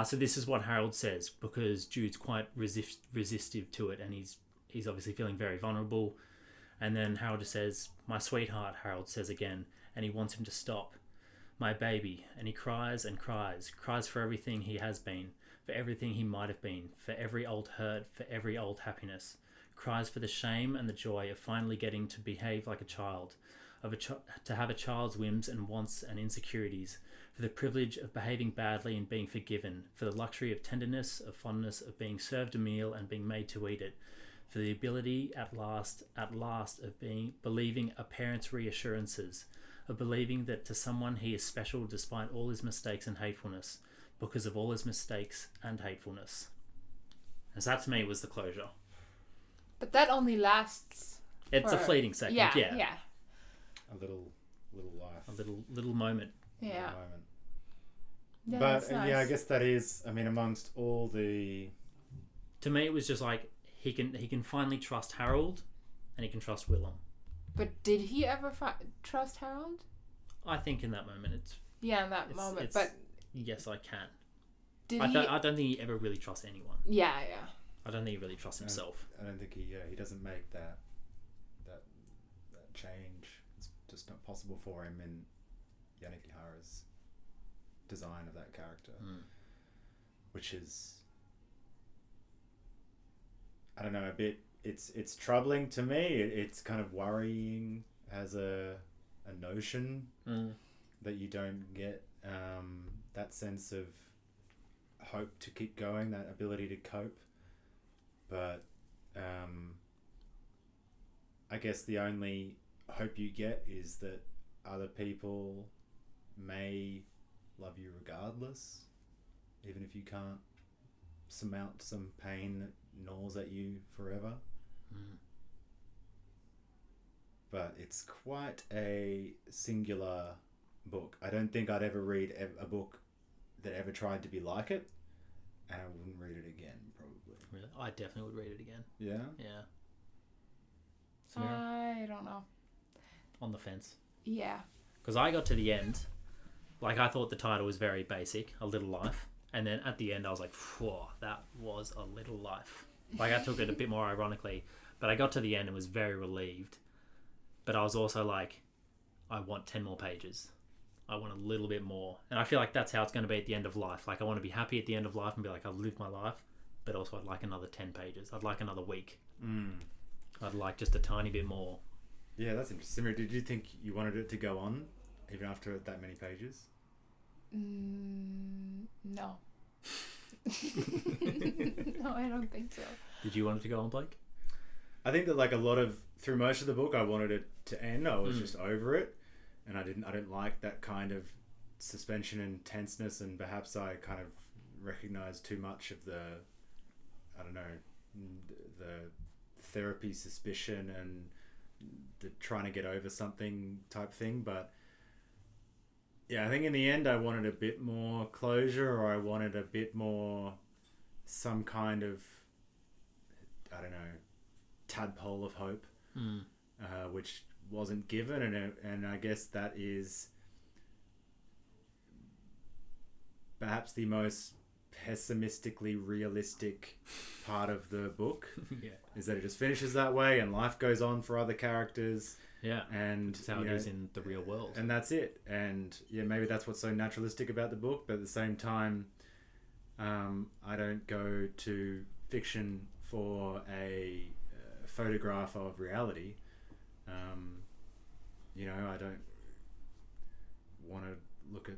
A: So this is what Harold says, because Jude's quite resistive to it, and he's obviously feeling very vulnerable. And then Harold just says, my sweetheart, Harold says again, and he wants him to stop. My baby. And he cries and cries for everything he has been, for everything he might have been, for every old hurt, for every old happiness. Cries for the shame and the joy of finally getting to behave like a child, to have a child's whims and wants and insecurities, for the privilege of behaving badly and being forgiven, for the luxury of tenderness, of fondness, of being served a meal and being made to eat it, for the ability at last of believing a parent's reassurances, of believing that to someone he is special despite all his mistakes and hatefulness, because of all his mistakes and hatefulness. And so that to me was the closure.
C: But that only lasts.
A: It's a fleeting second. Yeah.
B: A little life.
A: A little moment.
C: Yeah.
B: Little moment.
C: Yeah,
B: but
C: that's nice.
B: yeah, I guess that is. I mean, amongst all the.
A: To me, it was just like he can finally trust Harold, and he can trust Willem.
C: But did he ever trust Harold?
A: I think in that moment it's.
C: Yeah, in that moment, but.
A: Yes, I can.
C: Did
A: I don't think he ever really trusts anyone.
C: Yeah.
A: I don't think he really trusts himself.
B: I don't think he doesn't make that change. It's just not possible for him in Yanigihara's design of that character, which is, I don't know, a bit. It's troubling to me. It's kind of worrying as a notion that you don't get that sense of hope to keep going, that ability to cope. But I guess the only hope you get is that other people may love you regardless, even if you can't surmount some pain that gnaws at you forever. But it's quite a singular book. I don't think I'd ever read a book that ever tried to be like it, and I wouldn't read it again, probably.
A: Really? I definitely would read it again.
B: Yeah?
A: Yeah.
C: I don't know.
A: On the fence.
C: Yeah.
A: Because I got to the end, like I thought the title was very basic, A Little Life, and then at the end I was like, whoa, that was a little life. Like I took it a bit more ironically, but I got to the end and was very relieved. But I was also like, I want 10 more pages. I want a little bit more. And I feel like that's how it's going to be at the end of life. Like I want to be happy at the end of life and be like, I've lived my life, but also I'd like another 10 pages. I'd like another week. I'd like just a tiny bit more.
B: Yeah, that's interesting. Samira, did you think you wanted it to go on even after that many pages?
C: No. No, I don't think so.
A: Did you want it to go on, Blake?
B: I think that like through most of the book, I wanted it to end. I was just over it, and I didn't like that kind of suspension and tenseness, and perhaps I kind of recognized too much of the therapy suspicion and the trying to get over something type thing. But yeah, I think in the end I wanted a bit more closure, or I wanted a bit more some kind of, I don't know, tadpole of hope, which wasn't given, and I guess that is perhaps the most pessimistically realistic part of the book.
A: Yeah.
B: Is that it just finishes that way and life goes on for other characters.
A: Yeah.
B: And
A: that's how it is in the real world.
B: And that's it. And yeah, maybe that's what's so naturalistic about the book. But at the same time, I don't go to fiction for a photograph of reality. I don't want to look at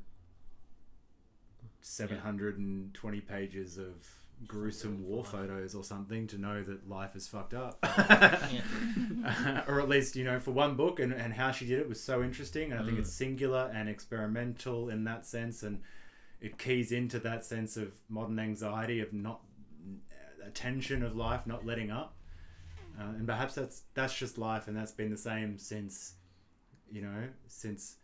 B: 720 pages of gruesome war photos or something to know that life is fucked up. Or at least, for one book, and how she did it was so interesting, and I think it's singular and experimental in that sense, and it keys into that sense of modern anxiety of not attention of life, not letting up, and perhaps that's just life, and that's been the same since since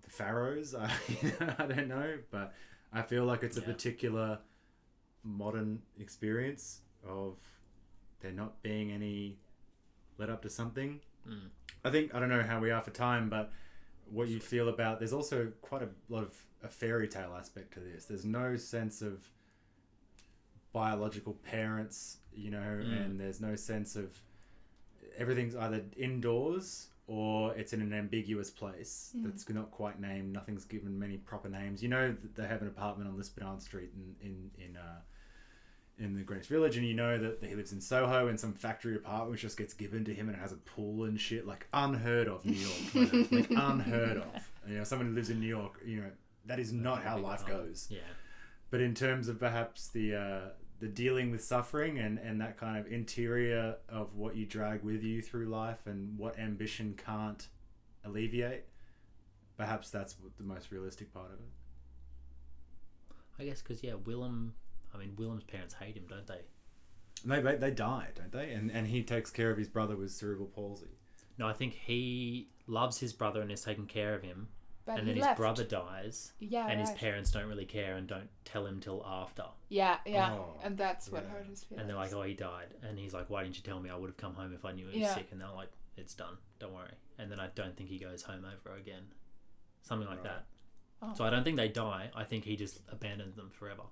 B: the pharaohs. I don't know, but I feel like it's a particular modern experience of there not being any let up to something. I don't know how we are for time, but what you feel about, there's also quite a lot of a fairy tale aspect to this. There's no sense of biological parents, and there's no sense of, everything's either indoors or it's in an ambiguous place that's not quite named. Nothing's given many proper names. They have an apartment on Lisbon Street in the Greenwich Village, and that he lives in Soho in some factory apartment which just gets given to him and it has a pool and shit, like unheard of New York. Like unheard of. Someone who lives in New York, that is not how life goes.
A: Yeah.
B: But in terms of perhaps the dealing with suffering and that kind of interior of what you drag with you through life and what ambition can't alleviate, perhaps that's the most realistic part of it.
A: I guess because Willem's parents hate him, don't they?
B: They die, don't they? And he takes care of his brother with cerebral palsy.
A: No, I think he loves his brother and is taking care of him.
C: But
A: and then his brother dies.
C: Yeah,
A: and his parents don't really care and don't tell him till after.
C: Yeah. And that's what hurt his feelings.
A: And they're like, oh, he died. And he's like, why didn't you tell me? I would have come home if I knew he was sick. And they're like, it's done. Don't worry. And then I don't think he goes home ever again. Something like that. Oh. So I don't think they die. I think he just abandons them forever.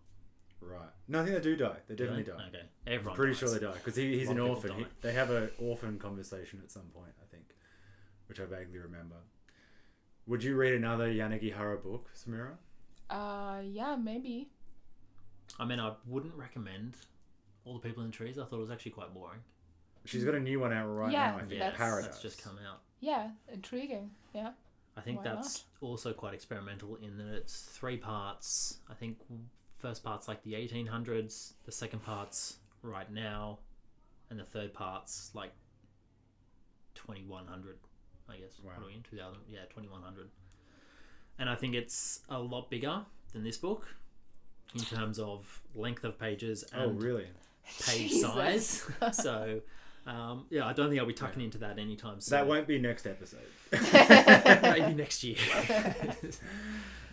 B: Right. No, I think they do die. They definitely die.
A: Okay. Everyone
B: I'm pretty
A: dies.
B: sure they die. Because he's an orphan. They have an orphan conversation at some point, I think. Which I vaguely remember. Would you read another Yanigihara book, Samira?
C: Yeah, maybe.
A: I wouldn't recommend All the People in the Trees. I thought it was actually quite boring.
B: She's got a new one out now, I think. Paradise.
A: That's just come out.
C: Yeah, intriguing. Yeah.
A: I think that's also quite experimental in that it's 3 parts. I think first part's like the 1800s, the second part's right now, and the third part's like 2100. I guess.
B: Wow.
A: What are we in? 2000? Yeah, 2100. And I think it's a lot bigger than this book in terms of length of pages and page size. So, I don't think I'll be tucking into that anytime soon.
B: That won't be next episode.
A: Maybe next year.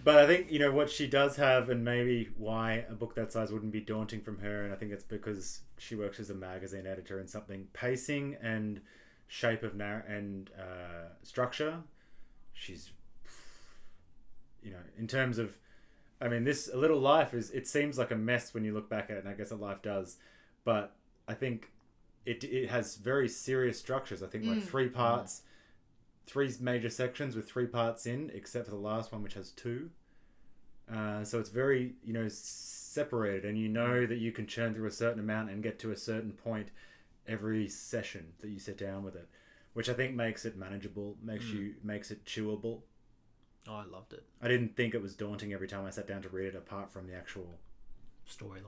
B: But I think, what she does have, and maybe why a book that size wouldn't be daunting from her, and I think it's because she works as a magazine editor and something, pacing and shape of structure, she's in terms of, this A Little Life it seems like a mess when you look back at it, and I guess a life does, but I think it has very serious structures. I think like 3 parts, 3 major sections with 3 parts in, except for the last one which has 2, so it's very separated, and that you can churn through a certain amount and get to a certain point every session that you sit down with it, which I think makes it manageable, makes it chewable.
A: Oh, I loved it.
B: I didn't think it was daunting every time I sat down to read it, apart from the actual story.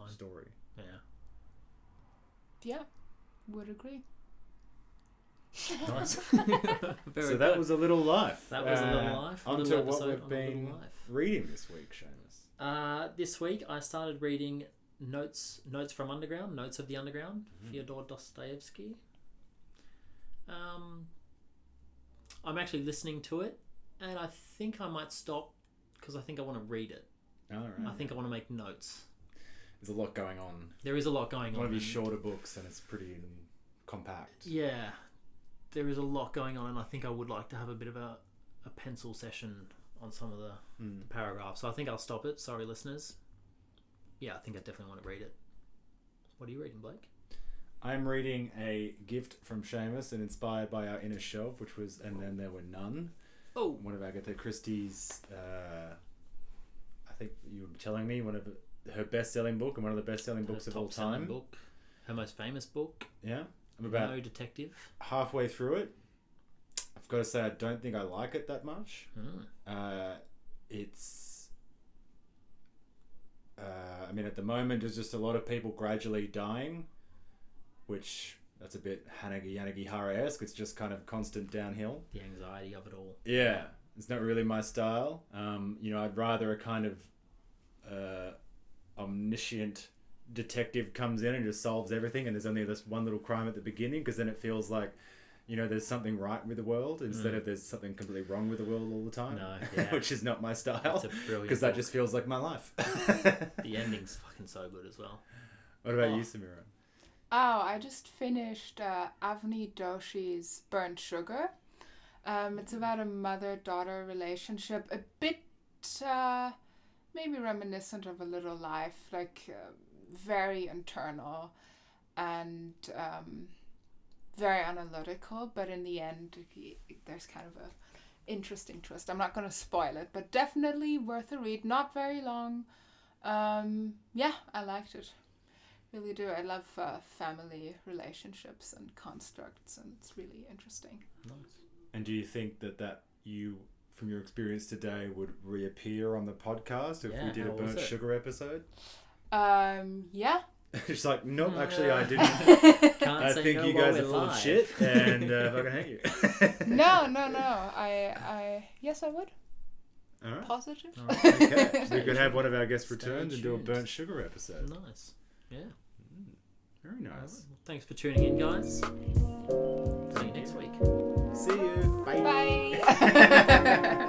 C: Yeah, would agree.
A: Nice.
B: So that was A Little Life.
A: That was A Little Life.
B: On to what we've been reading this week, Seamus.
A: This week I started reading Notes from Underground, Notes of the Underground, Fyodor Dostoyevsky. I'm actually listening to it, and I think I might stop because I think I want to read it.
B: All right.
A: I think I want to make notes.
B: There's a lot going on.
A: There is a lot going on.
B: One of these shorter books, and it's pretty compact.
A: Yeah, there is a lot going on, and I think I would like to have a bit of a pencil session on some of the paragraphs. So I think I'll stop it. Sorry, listeners. I think I definitely want to read it. What are you reading, Blake?
B: I'm reading A Gift from Seamus and inspired by Our Inner Shelf, which was And Then There Were None.
A: Oh.
B: One of Agatha Christie's, I think you were telling me, one of her best-selling book and one of the best-selling books of all time.
A: Book. Her most famous book.
B: Yeah. I'm about
A: No Detective.
B: halfway through it. I've got to say, I don't think I like it that much. It's... I mean, at the moment, there's just a lot of people gradually dying, which that's a bit Hanya Yanagihara-esque. It's just kind of constant downhill.
A: The anxiety of it all.
B: Yeah, it's not really my style. I'd rather a kind of omniscient detective comes in and just solves everything, and there's only this one little crime at the beginning, because then it feels like, there's something right with the world instead of there's something completely wrong with the world all the time.
A: No, yeah.
B: Which is not my style.
A: It's a brilliant
B: because that just feels like my life.
A: The ending's fucking so good as well.
B: What about you, Samira?
C: Oh, I just finished Avni Doshi's Burnt Sugar. It's about a mother-daughter relationship, a bit maybe reminiscent of A Little Life, like very internal and very analytical, but in the end there's kind of a interesting twist. I'm not going to spoil it, but definitely worth a read. Not very long. I liked it. Really do. I love family relationships and constructs, and it's really interesting.
A: Nice.
B: And do you think that you, from your experience today, would reappear on the podcast if we did a Burnt Sugar episode?
C: Yeah.
B: It's like, nope, actually I didn't. I think you guys are full of shit, and fucking hate you.
C: No. I yes, I would.
B: All right.
C: Positive.
B: All right. Okay. We could have one of our guests return and do a Burnt Sugar episode.
A: Nice. Yeah.
B: Very nice.
A: Well, thanks for tuning in, guys. See you next week.
B: See you. Bye.
C: Bye.